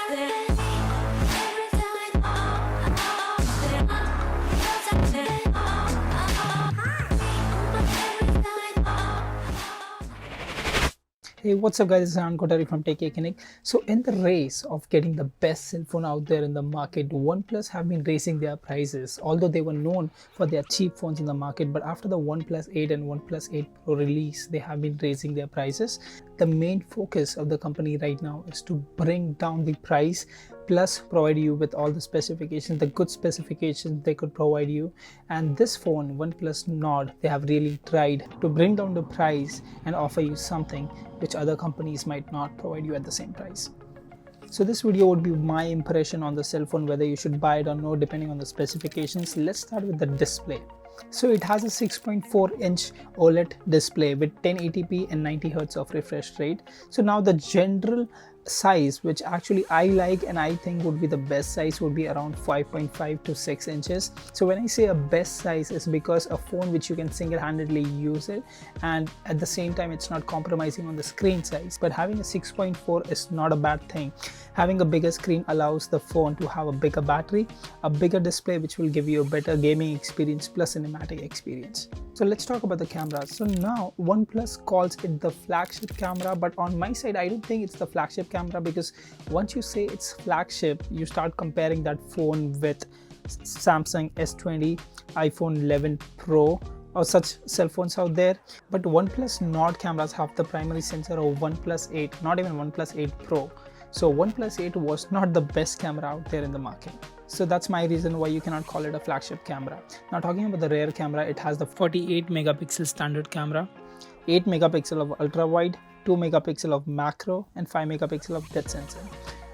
Hey, what's up guys, it's Anand Kotari from Tech Connect. So in the race of getting the best cell phone out there in the market, OnePlus have been raising their prices. Although they were known for their cheap phones in the market, but after the OnePlus 8 and OnePlus 8 Pro release, they have been raising their prices. The main focus of the company right now is to bring down the price plus provide you with all the specifications, the good specifications they could provide you. And this phone, OnePlus Nord, they have really tried to bring down the price and offer you something which other companies might not provide you at the same price. So this video would be my impression on the cell phone, whether you should buy it or no depending on the specifications. Let's start with the display. So it has a 6.4-inch OLED display with 1080p and 90 Hz of refresh rate. So now the general size which actually I like and I think would be the best size would be around 5.5 to 6 inches. So when I say a best size is because a phone which you can single-handedly use it, and at the same time it's not compromising on the screen size. But having a 6.4 is not a bad thing. Having a bigger screen allows the phone to have a bigger battery, a bigger display which will give you a better gaming experience plus cinematic experience. So let's talk about the camera. So now OnePlus calls it the flagship camera, but on my side I don't think it's the flagship camera, because once you say it's flagship, you start comparing that phone with Samsung S20, iPhone 11 Pro or such cell phones out there. But OnePlus Nord cameras have the primary sensor of OnePlus 8, not even OnePlus 8 Pro. So OnePlus 8 was not the best camera out there in the market. So that's my reason why you cannot call it a flagship camera. Now talking about the rear camera, it has the 48 megapixel standard camera, 8 megapixel of ultra wide, 2 megapixel of macro and 5 megapixel of depth sensor.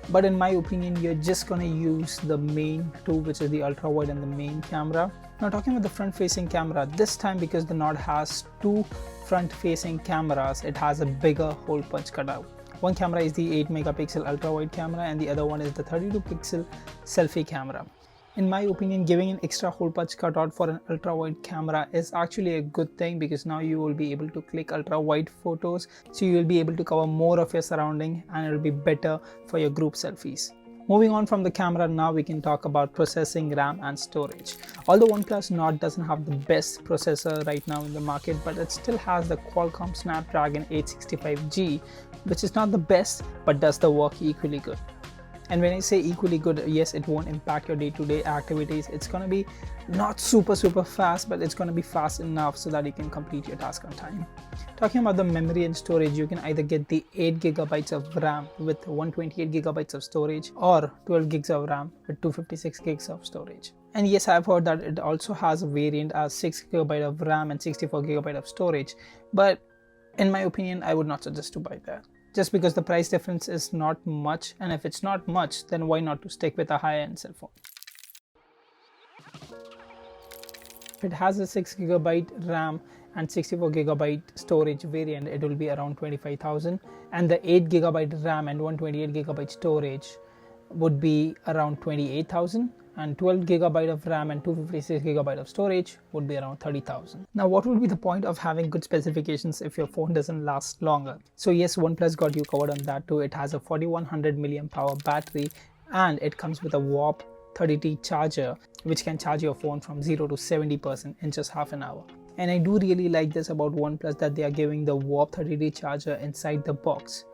But in my opinion, you're just gonna use the main two, which is the ultra wide and the main camera. Now talking about the front facing camera, this time because the Nord has two front facing cameras, it has a bigger hole punch cutout. One camera is the 8 megapixel ultra wide camera and the other one is the 32 pixel selfie camera. In my opinion, giving an extra hole punch cutout for an ultra wide camera is actually a good thing, because now you will be able to click ultra wide photos, so you will be able to cover more of your surrounding and it will be better for your group selfies. Moving on from the camera, now we can talk about processing, RAM and storage. Although OnePlus Nord doesn't have the best processor right now in the market, but it still has the Qualcomm Snapdragon 865G, which is not the best but does the work equally good. And when I say equally good, yes, it won't impact your day-to-day activities. It's going to be not super fast, but it's going to be fast enough so that you can complete your task on time. Talking about the memory and storage, you can either get the 8 GB of RAM with 128 GB of storage, or 12 GB of RAM with 256 GB of storage. And yes, I've heard that it also has a variant as 6 GB of RAM and 64 GB of storage, but in my opinion, I would not suggest to buy that, just because the price difference is not much, and if it's not much, then why not to stick with a high-end cell phone. If it has a 6 GB RAM and 64 GB storage variant, it will be around 25,000, and the 8 GB RAM and 128 GB storage would be around 28,000, and 12 GB of RAM and 256 GB of storage would be around 30,000. Now what would be the point of having good specifications if your phone doesn't last longer? So yes, OnePlus got you covered on that too. It has a 4100 mAh battery and it comes with a Warp 30T charger, which can charge your phone from 0 to 70% in just half an hour. And I do really like this about OnePlus, that they are giving the Warp 30T charger inside the box.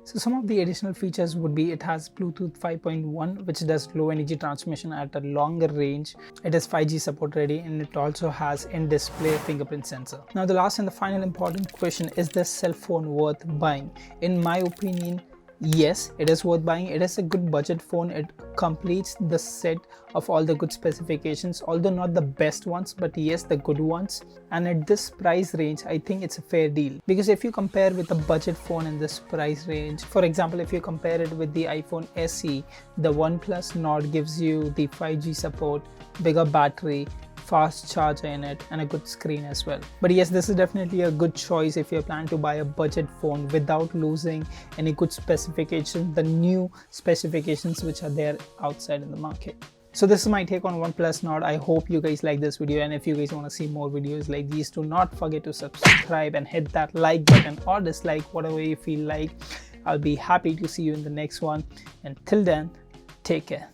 So some of the additional features would be, it has Bluetooth 5.1, which does low energy transmission at a longer range. It is 5G support ready, and it also has in-display fingerprint sensor. Now the last and the final important question, is this cell phone worth buying? In my opinion, yes, it is worth buying. It is a good budget phone. It completes the set of all the good specifications, although not the best ones, but yes, the good ones. And at this price range, I think it's a fair deal, because if you compare with a budget phone in this price range, for example, if you compare it with the iPhone SE, the OnePlus Nord gives you the 5G support, bigger battery, fast charger in it, and a good screen as well. But yes, this is definitely a good choice if you plan to buy a budget phone without losing any good specifications, the new specifications which are there outside in the market. So this is my take on OnePlus Nord. I hope you guys like this video, and if you guys want to see more videos like these, do not forget to subscribe and hit that like button or dislike, whatever you feel like. I'll be happy to see you in the next one. And till then, take care.